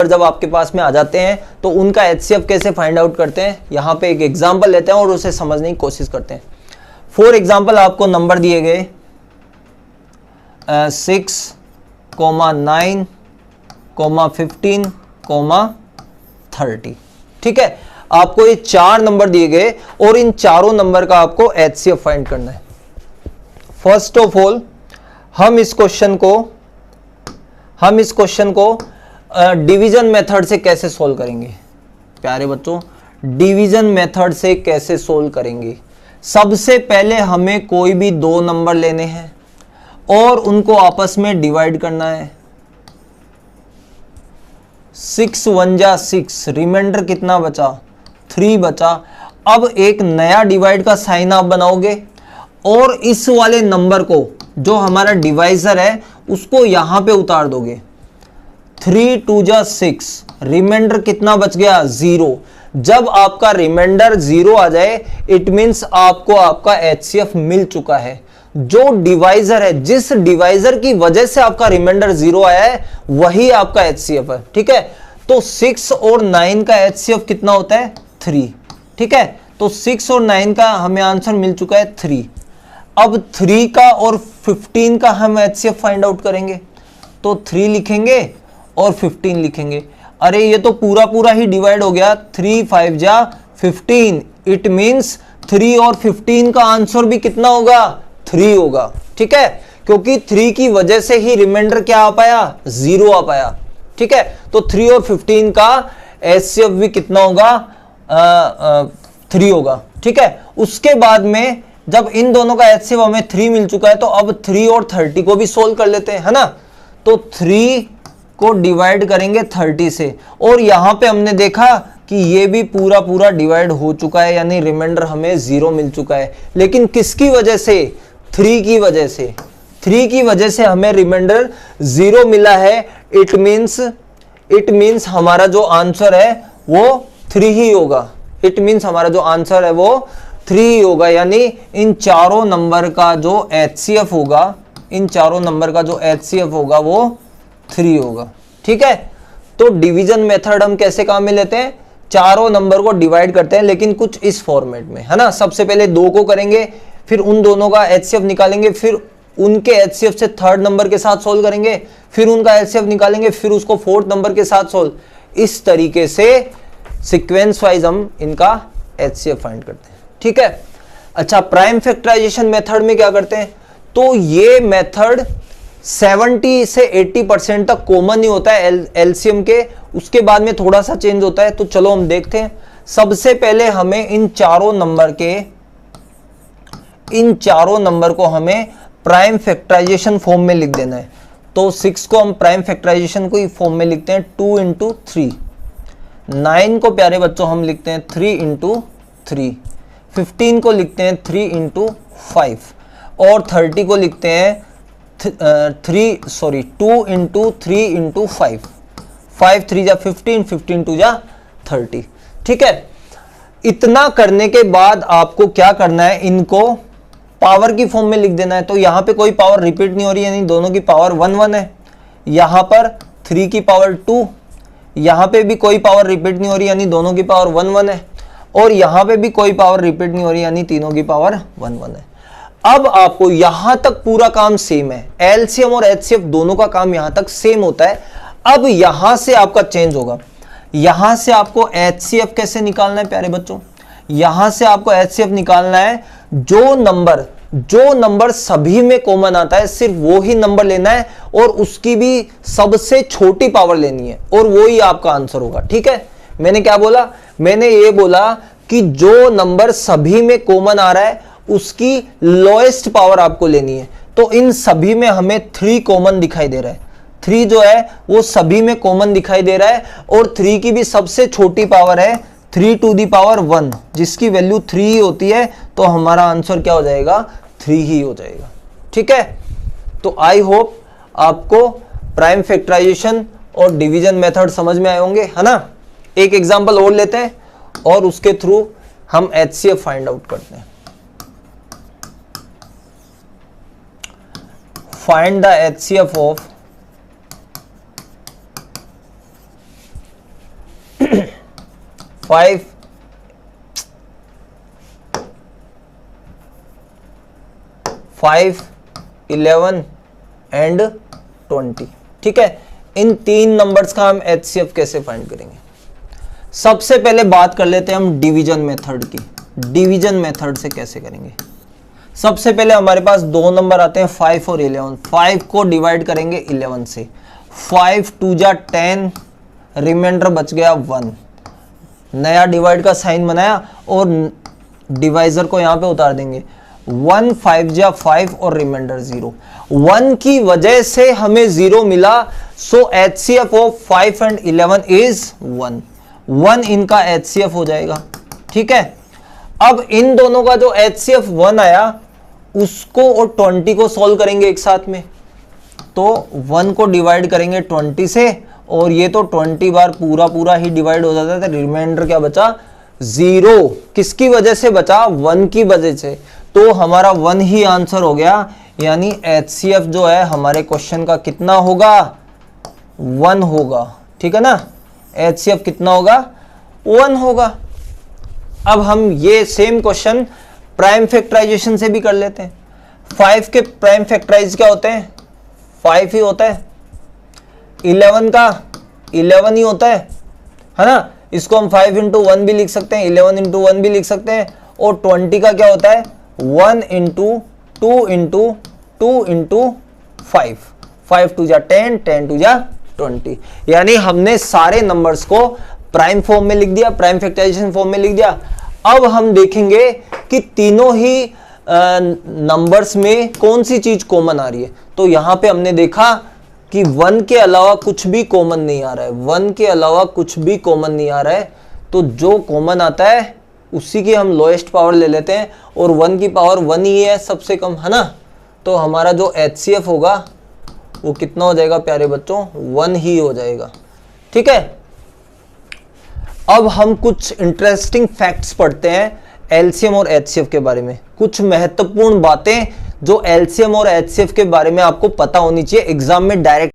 जब आपके पास में आ जाते हैं तो उनका HCF कैसे फाइंड आउट करते हैं, यहाँ पे एक एग्जांपल लेते हैं और उसे समझने की कोशिश करते हैं। फॉर एग्जांपल आपको नंबर दिए गए 6, 9, 15, 30, ठीक है। आपको ये 4 नंबर दिए गए और इन चारों नंबर का आपको HCF फाइंड करना है। फर्स्ट ऑफ ऑल हम इस क्वेश्चन को डिवीजन मेथड से कैसे सोल्व करेंगे प्यारे बच्चों, डिवीजन मेथड से कैसे सोल्व करेंगे। सबसे पहले हमें कोई भी 2 नंबर लेने हैं और उनको आपस में डिवाइड करना है। 6 1 जा 6, रिमाइंडर कितना बचा, 3 बचा। अब एक नया डिवाइड का साइन आप बनाओगे और इस वाले नंबर को जो हमारा डिवाइजर है उसको यहां पे उतार दोगे। 3 2 जा 6, रिमाइंडर कितना बच गया, 0। जब आपका रिमाइंडर 0 आ जाए इट मींस आपको आपका HCF मिल चुका है। जो डिवाइजर है, जिस डिवाइजर की वजह से आपका रिमाइंडर 0 आया है वही आपका HCF है, ठीक है। तो 6 और 9 का HCF कितना होता है, 3, ठीक है। तो 6 और 9 का हमें आंसर मिल चुका है 3। अब 3 का और 15 का हम HCF फाइंड आउट करेंगे। तो 3 लिखेंगे और 15 लिखेंगे। अरे ये तो पूरा पूरा ही डिवाइड हो गया, 3 5 जा 15, इट मींस 3 और 15 का आंसर भी कितना होगा, 3 होगा, ठीक है। क्योंकि 3 की वजह से ही रिमाइंडर क्या आ पाया, 0 आ पाया, ठीक है। तो 3 और 15 का HCF भी कितना होगा, 3 होगा, ठीक है। उसके बाद में जब इन दोनों का HCF हमें 3 मिल चुका है तो अब 3 और 30 को भी सोल्व कर लेते हैं, है ना। तो 3 को डिवाइड करेंगे 30 से और यहां पे हमने देखा कि ये भी पूरा पूरा डिवाइड हो चुका है, यानी रिमाइंडर हमें 0 मिल चुका है। लेकिन किसकी वजह से, 3 की वजह से। 3 की वजह से हमें रिमाइंडर 0 मिला है। इट मींस हमारा जो आंसर है वो 3 ही होगा। इट मींस हमारा जो आंसर है वो 3 ही होगा, यानी इन चारों नंबर का जो HCF होगा, इन चारों नंबर का जो HCF होगा वो 3 होगा, ठीक है। तो डिवीजन मेथड हम कैसे काम में लेते हैं, चारों नंबर को डिवाइड करते हैं, लेकिन कुछ इस फॉर्मेट में, है ना। सबसे पहले 2 को करेंगे, फिर उन दोनों का HCF निकालेंगे, फिर उनके HCF से 3rd नंबर के साथ सोल्व करेंगे, फिर उनका HCF निकालेंगे, फिर उसको 4th नंबर के साथ सोल्व। इस तरीके से सीक्वेंस वाइज हम इनका HCF फाइंड करते हैं, ठीक है। अच्छा, प्राइम फैक्टराइजेशन मेथड में क्या करते हैं, तो ये मेथड 70 से 80% तक कॉमन ही होता है LCM के, उसके बाद में थोड़ा सा चेंज होता है। तो चलो हम देखते हैं। सबसे पहले हमें इन चारों नंबर को हमें प्राइम फैक्टराइजेशन फॉर्म में लिख देना है। तो 6 को हम प्राइम फैक्टराइजेशन को फॉर्म में लिखते हैं 2 × 3। 9 को प्यारे बच्चों हम लिखते हैं 3 × 3। 15 को लिखते हैं 3 × 5 और 30 को लिखते हैं 2 × 3 × 5। 5 3 जा 15, 15 2 जा 30, ठीक है। इतना करने के बाद आपको क्या करना है, इनको पावर की फॉर्म में लिख देना है। तो यहां पे कोई पावर रिपीट नहीं हो रही, यानी दोनों की पावर 1 1 है। यहां पर 3 की पावर 2, यहां पे भी कोई पावर रिपीट नहीं हो रही, यानी दोनों की पावर 1 1 है। और यहां पे भी कोई पावर रिपीट नहीं हो रही, यानी तीनों की पावर 1 1 है। अब आपको यहां तक पूरा काम सेम है, LCM और HCF दोनों का काम यहां तक सेम होता है। अब यहां से आपका चेंज होगा, यहां से आपको HCF कैसे निकालना है प्यारे बच्चों, यहां से आपको HCF निकालना है। जो नंबर सभी में कॉमन आता है सिर्फ वो ही नंबर लेना है और उसकी भी सबसे छोटी पावर लेनी है और वो ही आपका आंसर होगा, ठीक है। मैंने क्या बोला, मैंने ये बोला कि जो नंबर सभी में कॉमन आ रहा है उसकी लोएस्ट पावर आपको लेनी है। तो इन सभी में हमें 3 कॉमन दिखाई दे रहा है, 3 जो है वो सभी में कॉमन दिखाई दे रहा है और 3 की भी सबसे छोटी पावर है 3 टू दी पावर 1, जिसकी वैल्यू 3 ही होती है। तो हमारा आंसर क्या हो जाएगा, 3 ही हो जाएगा, ठीक है। तो आई होप आपको प्राइम फैक्टराइजेशन और डिवीजन मेथड समझ में आए होंगे, है ना। एक एग्जांपल और लेते हैं और उसके थ्रू हम HCF फाइंड आउट करते हैं। Find the HCF of 5 5 11 and 20। ठीक है, इन 3 नंबर्स का हम HCF कैसे फाइंड करेंगे? सबसे पहले बात कर लेते हैं हम डिवीजन मेथड की। डिवीजन मेथड से कैसे करेंगे? सबसे पहले हमारे पास 2 नंबर आते हैं 5 और 11। 5 को डिवाइड करेंगे 11 से। 5 2 जा 10, रिमाइंडर बच गया 1। नया डिवाइड का साइन बनाया और डिवाइजर को यहां पे उतार देंगे। 1 5 जा 5 और रिमाइंडर 0। 1 की वजह से हमें 0 मिला, सो HCF ऑफ 5 एंड 11 इज 1। 1 इनका HCF हो जाएगा। ठीक है, अब इन दोनों का जो HCF 1 आया उसको और 20 को सॉल्व करेंगे एक साथ में। तो 1 को डिवाइड करेंगे 20 से और ये तो 20 बार पूरा पूरा ही डिवाइड हो जाता है, तो रिमाइंडर क्या बचा? 0। किसकी वजह से बचा? 1 की वजह से। तो हमारा 1 ही आंसर हो गया, यानी HCF जो है हमारे क्वेश्चन का कितना होगा? 1 होगा। ठीक है ना, HCF कितना होगा? 1 होगा। अब हम ये सेम क्वेश्चन प्राइम फैक्टराइजेशन से भी कर लेते हैं। 5 के प्राइम फैक्टराइज क्या होते हैं? 5 ही होता है। 11 का 11 ही होता है ना। इसको हम 5 इंटू 1 भी लिख सकते हैं, 11 इंटू 1 भी लिख सकते हैं। और 20 का क्या होता है? 1 इंटू 2 इंटू 2 इंटू 5। 5 2 जा 10, 10 2 जा 20। यानी हमने सारे नंबर्स को प्राइम फॉर्म में लिख दिया, प्राइम फैक्टराइजेशन फॉर्म में लिख दिया। अब हम देखेंगे कि तीनों ही नंबर्स में कौन सी चीज कॉमन आ रही है। तो यहां पे हमने देखा कि 1 के अलावा कुछ भी कॉमन नहीं आ रहा है। 1 के अलावा कुछ भी कॉमन नहीं आ रहा है, तो जो कॉमन आता है उसी की हम लोएस्ट पावर ले लेते हैं, और 1 की पावर 1 ही है सबसे कम, है ना। तो हमारा जो HCF होगा वो कितना हो जाएगा प्यारे बच्चों? 1 ही हो जाएगा। ठीक है, अब हम कुछ इंटरेस्टिंग फैक्ट्स पढ़ते हैं LCM और HCF के बारे में। कुछ महत्वपूर्ण बातें जो LCM और HCF के बारे में आपको पता होनी चाहिए, एग्जाम में डायरेक्ट